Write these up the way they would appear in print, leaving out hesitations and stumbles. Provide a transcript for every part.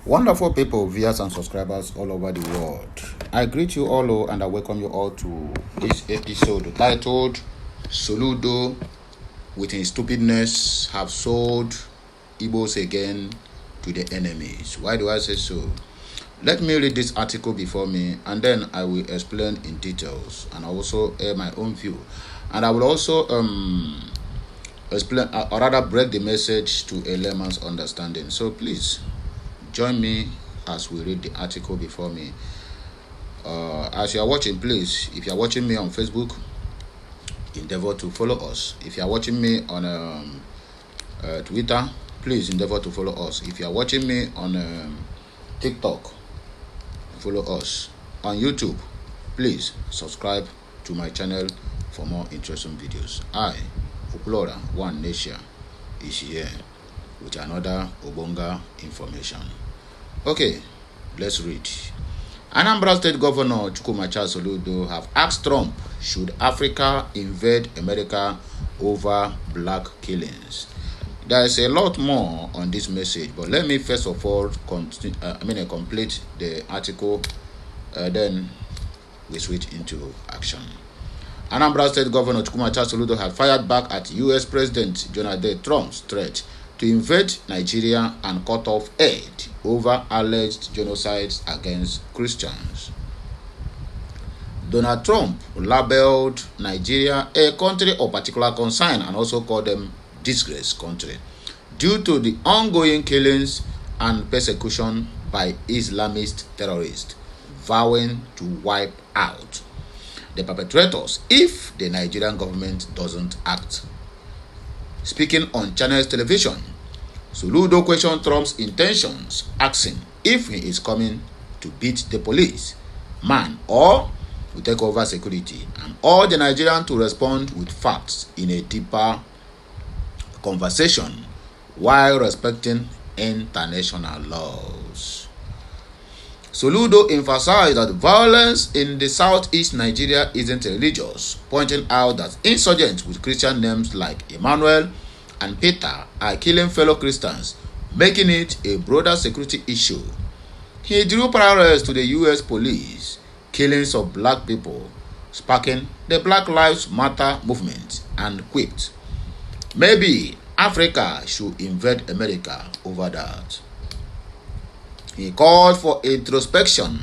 Wonderful people, viewers and subscribers all over the world. I greet you all and I welcome you all to this episode titled Soludo with his stupidness have sold Igbos again to the enemies. Why do I say so? Let me read this article before me and then I will explain in details and also air my own view. And I will also explain or rather break the message to a layman's understanding. So please join me as we read the article before me. As you are watching, please, if you are watching me on Facebook, endeavor to follow us. If you are watching me on Twitter, please endeavor to follow us. If you are watching me on TikTok, follow us. On YouTube, please subscribe to my channel for more interesting videos. I, Uplora One Nation, is here with another Obonga information. Okay, let's read. Anambra State Governor Soludo have asked Trump, should Africa invade America over black killings? There is a lot more on this message, but let me first of all complete the article, then we switch into action. Anambra State Governor Soludo had fired back at U.S. President Donald Trump's threat to invade Nigeria and cut off aid over alleged genocides against Christians. Donald Trump labeled Nigeria a country of particular concern and also called them disgrace country due to the ongoing killings and persecution by Islamist terrorists, vowing to wipe out the perpetrators if the Nigerian government doesn't act. Speaking on Channels Television, Soludo questioned Trump's intentions, asking if he is coming to beat the police man or to take over security, and urged the Nigerian to respond with facts in a deeper conversation while respecting international laws. Soludo emphasized that violence in the southeast Nigeria isn't religious, pointing out that insurgents with Christian names like Emmanuel and Peter are killing fellow Christians, making it a broader security issue. He drew parallels to the U.S. police killings of black people, sparking the Black Lives Matter movement, and quipped, maybe Africa should invade America over that. He called for introspection,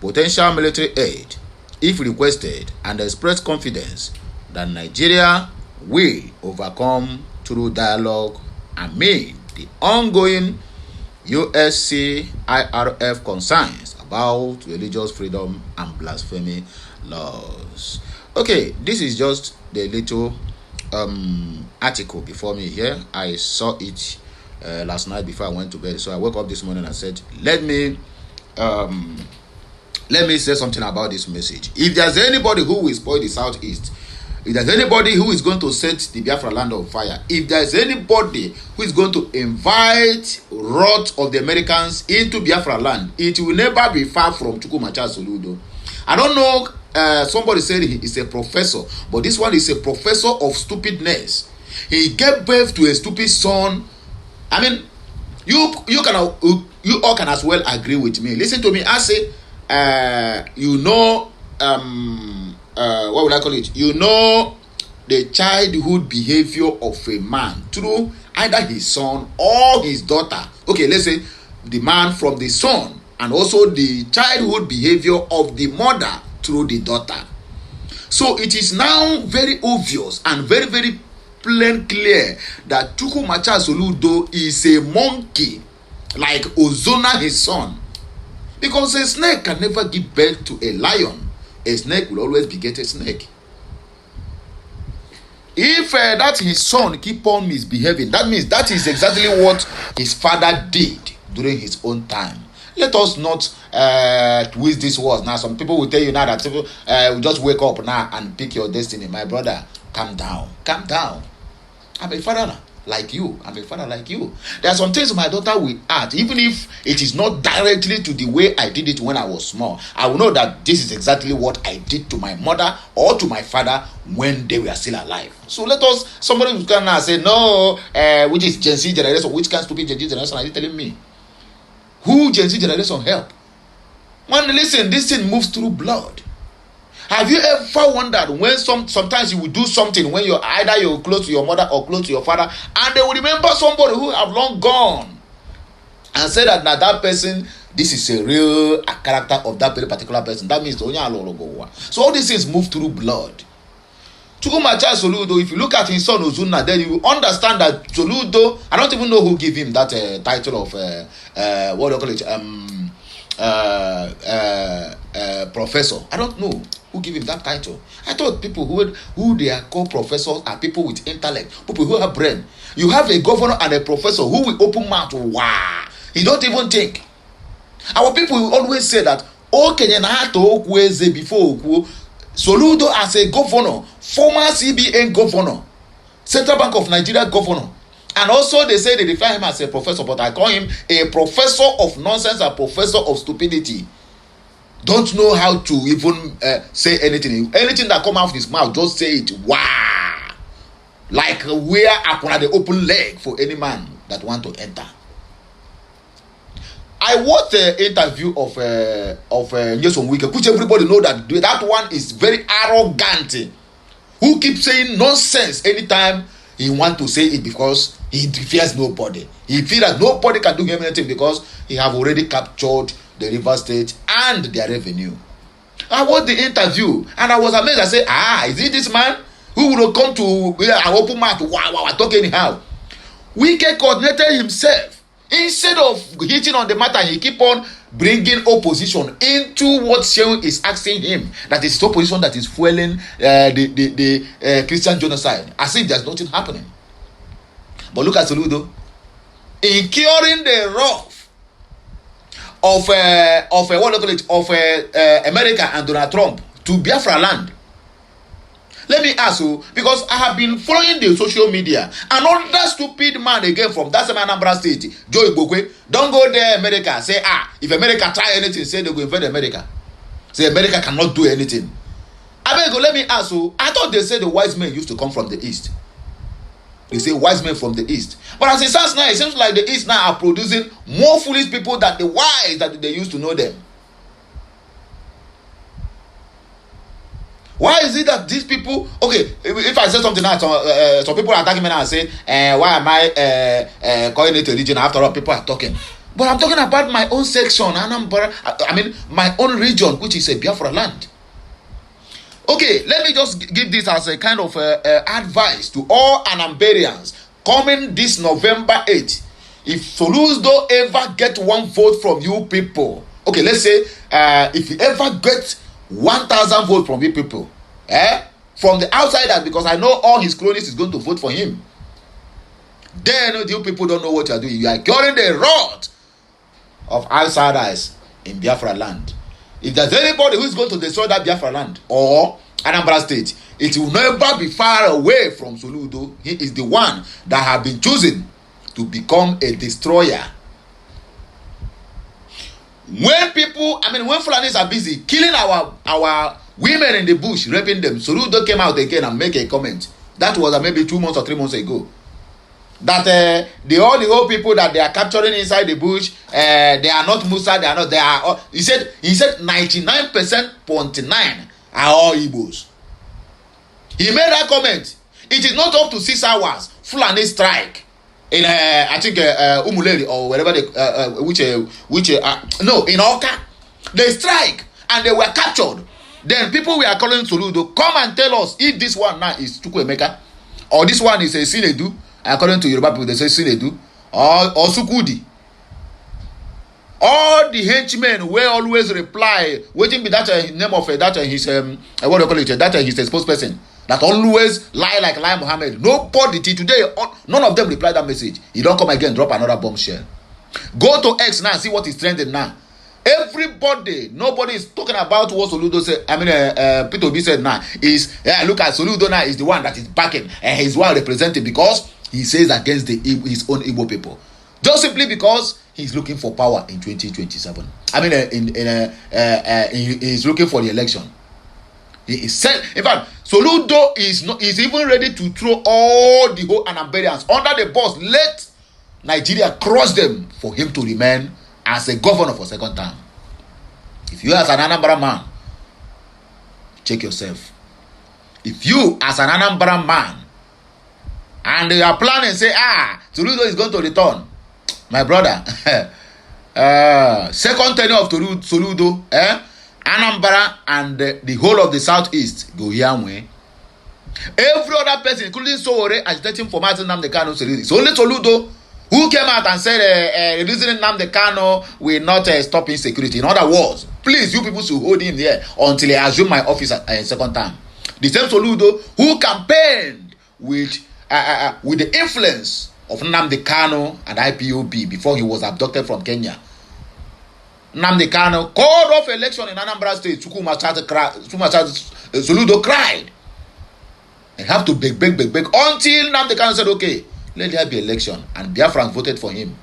potential military aid, if requested, and expressed confidence that Nigeria will overcome through dialogue amid the ongoing USCIRF concerns about religious freedom and blasphemy laws. Okay, this is just the little article before me here. I saw it last night before I went to bed, so I woke up this morning and said, let me say something about this message. If there's anybody who will spoil the southeast, if there's anybody who is going to set the Biafraland on fire, if there's anybody who is going to invite wrath of the Americans into Biafraland, it will never be far from Soludo. I don't know, somebody said he is a professor, but this one is a professor of stupidness. He gave birth to a stupid son. I mean, you all can as well agree with me. Listen to me. I say, what would I call it? You know the childhood behavior of a man through either his son or his daughter. Okay, let's say the man from the son, and also the childhood behavior of the mother through the daughter. So it is now very obvious and very, very plain clear that Soludo is a monkey like Ozona, his son. Because a snake can never give birth to a lion. A snake will always beget a snake. If that his son keep on misbehaving, that means that is exactly what his father did during his own time. Let us not twist these words. Now, some people will tell you now that people will just wake up now and pick your destiny. My brother, calm down. Calm down. I'm a father now. like you. I'm a father like you. There are some things my daughter will add, even if it is not directly to the way I did it when I was small. I will know that this is exactly what I did to my mother or to my father when they were still alive. So let us, somebody who can now say, no, which is Gen Z generation, which kind of stupid Gen Z generation are you telling me? Who Gen Z generation help. Man, listen, this thing moves through blood. Have you ever wondered when sometimes you will do something when you're close to your mother or close to your father, and they will remember somebody who have long gone and say that now that person, this is a real character of that very particular person. That means so all these things move through blood. Chukwumacha Soludo, if you look at his son Ozuna, then you understand that Soludo, I don't even know who gave him that title of what do you call it, professor. I don't know who gave him that title. I thought people who they are called professors are people with intellect, people who have brain. You have a governor and a professor who will open mouth. Wow, he don't even think. Our people will always say that okay, before Soludo as a governor, former CBN governor, Central Bank of Nigeria governor, and also they say they define him as a professor, but I call him a professor of nonsense, a professor of stupidity. Don't know how to even say anything. Anything that come out of his mouth, just say it. Wow, like where upon the open leg for any man that want to enter. I watched the interview of Nsogbu, which everybody know that one is very arrogant, who keeps saying nonsense anytime he want to say it because he fears nobody. He feels that nobody can do him anything because he have already captured the River State and their revenue. I watched the interview and I was amazed. I said, is it this man who will come to an open mouth? Wow, talk anyhow. Wike coordinated himself. Instead of hitting on the matter, he keep on bringing opposition into what Shehu is asking him. That is opposition that is fueling the Christian genocide. As if there's nothing happening. But look at Soludo. In curing the wrath of America and Donald Trump to Biafraland. Let me ask you, because I have been following the social media, another stupid man again from that same Anambra State, Joe Igbokwe, don't go there, America. Say, if America try anything, say they go invade America. Say America cannot do anything. I beg you, let me ask you, I thought they said the wise men used to come from the east. They say wise men from the east. But as it stands now, it seems like the east now are producing more foolish people than the wise that they used to know them. Why is it that these people, okay, if I say something now, some people are attacking me now and say, why am I calling it a region? After all, people are talking. But I'm talking about my own section, my own region, which is a Biafra land. Okay, let me just give this as a kind of advice to all Anambarians coming this November 8th. If Soludo ever get one vote from you people, okay, let's say if you ever get 1,000 votes from you people, from the outsiders, because I know all his cronies is going to vote for him. Then you people don't know what you are doing. You are curing the wrath of outsiders in Biafra land. If there's anybody who is going to destroy that Biafra land or Anambra State, it will never be far away from Soludo. He is the one that have been chosen to become a destroyer. When Fulanis are busy killing our women in the bush, raping them, Soludo came out again and make a comment. That was maybe 2 months or 3 months ago. That the old people that they are capturing inside the bush, they are not Musa, they are he said 99.9 are all Igbos. He made that comment. It is not up to 6 hours. Fulani strike in I think Umuleri or wherever they in Oka. They strike and they were captured. Then people were calling Soludo, come and tell us if this one now is Chukwuemeka or this one is a Sinedu. According to Yoruba people, they say Sinedu or Sukudi. All the henchmen will always reply, waiting be that name of that his what do you call it? That his spokesperson that always lie like Lai Muhammad. Nobody today, none of them reply that message. You don't come again, drop another bombshell. Go to X now and see what is trending now. Everybody, nobody is talking about what Soludo said. Peter Obi said now is look at Soludo now is the one that is backing and he's well represented because he says against his own Igbo people, just simply because he's looking for power in 2027. He's looking for the election. He is said, in fact, Soludo is even ready to throw all the whole Anambarians under the bus. Let Nigeria cross them for him to remain as a governor for second term. If you as an Anambra man, check yourself. If you as an Anambra man and you are planning, say, Soludo is going to return, my brother, second tenure of Soludo, Anambra and the whole of the southeast go here way. Every other person, including Sowore, agitating for Martin Nnamdi Kanu, it's only Soludo who came out and said releasing Nnamdi Kanu will not stop insecurity. In other words, please, you people should hold him there until I assume my office second time. The same Soludo who campaigned with the influence of Nnamdi Kanu and IPOB before he was abducted from Kenya. Nnamdi Kanu called off election in Anambra State. Soludo cried. And have to beg until Nnamdi Kanu said, okay, let there be election. And Biafrans voted for him.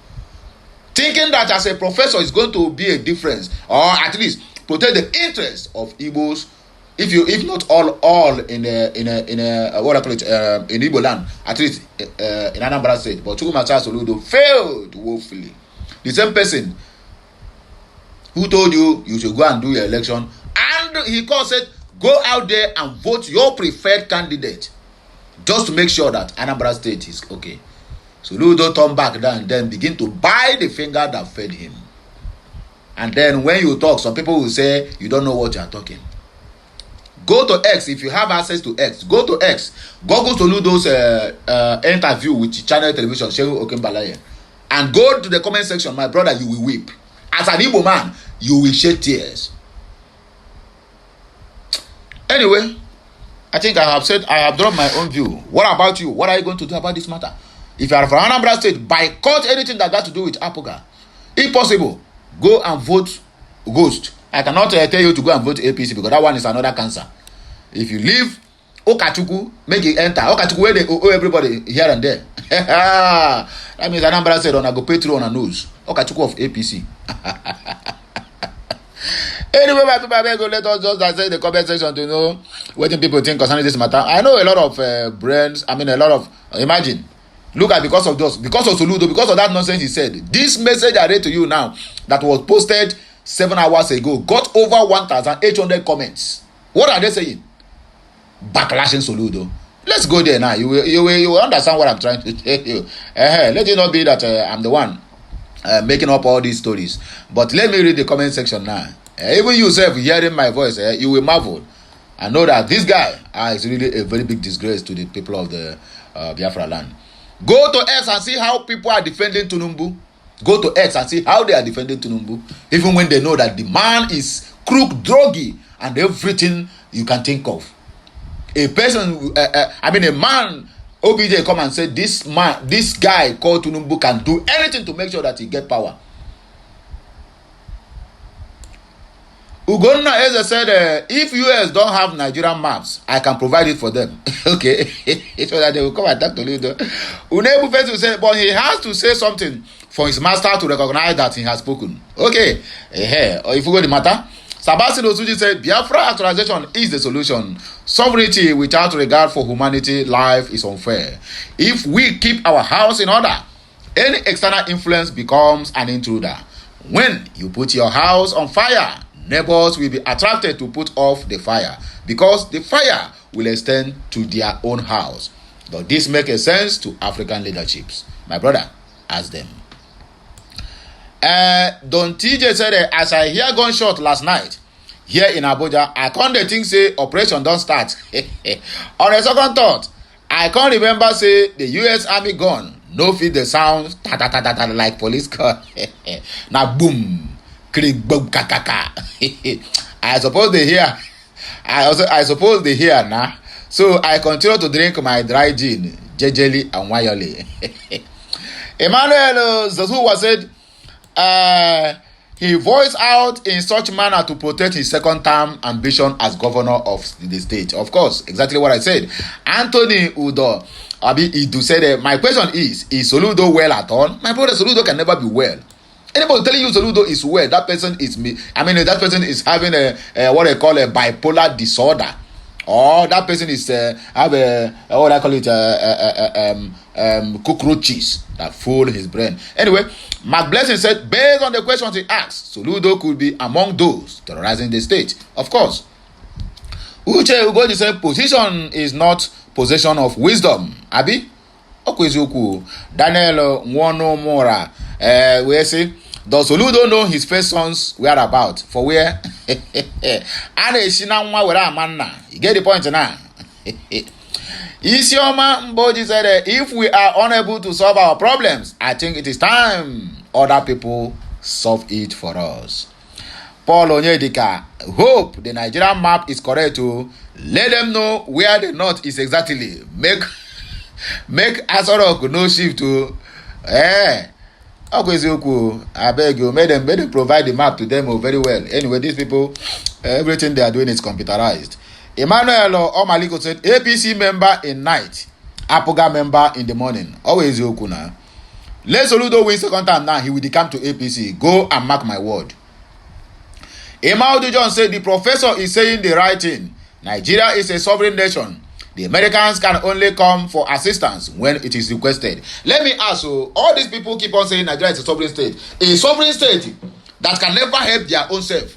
Thinking that as a professor is going to be a difference, or at least protect the interests of Igbos, if not all in what I call it, in Igbo land, at least in Anambra State. But Chukwumacha Soludo failed woefully. The same person who told you should go and do your election, and he said, go out there and vote your preferred candidate, just to make sure that Anambra State is okay. Soludo turned back down and then begin to buy the finger that fed him. And then when you talk, some people will say you don't know what you are talking. Go to X if you have access to X. Go to X. Google Soludo's interview with Channel Television, Shehu Okembalaye, and go to the comment section. My brother, you will weep. As an Igbo man, you will shed tears. Anyway, I think I have drawn my own view. What about you? What are you going to do about this matter? If you are from Anambra State, boycott anything that got to do with Apoga. If possible, go and vote Ghost. I cannot tell you to go and vote APC because that one is another cancer. If you leave Okachukwu, make it enter. Okachukwu where they owe everybody here and there. That means Anambra State on a go pay through on a nose. Okachukwu of APC. Anyway, my people, I go let us just say in the comment section to know what people think concerning this matter. I know a lot of brands. I mean, a lot of imagine. Look at because of Soludo, because of that nonsense he said. This message I read to you now that was posted 7 hours ago got over 1,800 comments. What are they saying? Backlashing Soludo. Let's go there now. You will understand what I'm trying to tell you. Let it not be that I'm the one making up all these stories. But let me read the comment section now. Even yourself hearing my voice, you will marvel and know that this guy is really a very big disgrace to the people of the Biafra land. Go to X and see how people are defending Tinubu. Go to X and see how they are defending Tinubu, even when they know that the man is crook, druggy, and everything you can think of. A person, a man, OBJ come and say this guy called Tinubu can do anything to make sure that he get power. Ugonna Eze said, if US don't have Nigerian maps, I can provide it for them. Okay. So that they will come and talk to Soludo. Unebu Fetu said, but he has to say something for his master to recognize that he has spoken. Okay. Or if you go the matter, Sabasi Osuji said, Biafra actualization is the solution. Sovereignty without regard for humanity, life is unfair. If we keep our house in order, any external influence becomes an intruder. When you put your house on fire, neighbors will be attracted to put off the fire because the fire will extend to their own house. Does this make a sense to African leaderships? My brother, ask them. Don TJ said, as I hear gunshot last night here in Abuja, I can't think say operation don't start. On a second thought, I can't remember say the US Army gun no fit the sound ta ta ta ta like police car. Now boom. I suppose they hear. I suppose they hear now. So I continue to drink my dry gin, jejely and wildly. Emmanuel Zazuwa said, he voiced out in such manner to protect his second term ambition as governor of the state. Of course, exactly what I said. Anthony Udo Idu said, my question is Soludo well at all? My brother, Soludo can never be well. Anybody telling you Soludo is well, that person is that person is having a what I call a bipolar disorder, or that person is have a what I call it cockroaches that fool his brain. Anyway, Mark Blessing said, based on the questions he asked, Soludo could be among those terrorizing the state. Of course. Uche Ugoji said, position is not possession of wisdom. Abi? Okwezuku. Daniel Nwonomora. We say, does Soludo know his first son's whereabouts? For where? You get the point now? Isioma Mboji said, if we are unable to solve our problems, I think it is time other people solve it for us. Paul Onyedika, hope the Nigerian map is correct to let them know where the north is exactly. Make Asorok no shift to I beg you, made them provide the map to them very well. Anyway, these people, everything they are doing is computerized. Emmanuel Omaliko said, APC member in night, Apoga member in the morning. Always Yoku now. Let Soludo win second time now, he will come to APC. Go and mark my word. Emaudu John said, the professor is saying the right thing. Nigeria is a sovereign nation. The Americans can only come for assistance when it is requested. Let me ask you, all these people keep on saying Nigeria is a sovereign state. A sovereign state that can never help their own self.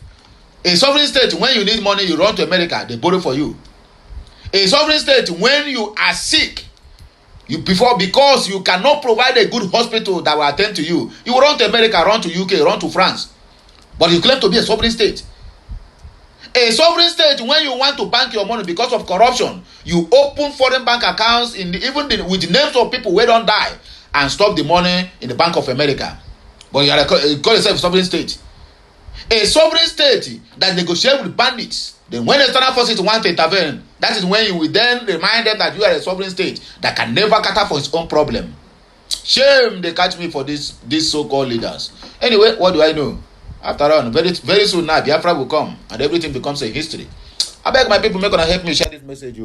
A sovereign state, when you need money, you run to America, they borrow for you. A sovereign state, when you are sick, because you cannot provide a good hospital that will attend to you, you run to America, run to UK, run to France. But you claim to be a sovereign state. A sovereign state, when you want to bank your money because of corruption, you open foreign bank accounts with the names of people who don't die and stop the money in the Bank of America. But you call yourself a sovereign state. A sovereign state that negotiates with bandits, then when external forces want to intervene, that is when you will then remind them that you are a sovereign state that can never cater for its own problem. Shame they catch me for these so-called leaders. Anyway, what do I know? After all, very, very soon now, Biafra will come and everything becomes a history. I beg my people, make gonna help me share this message.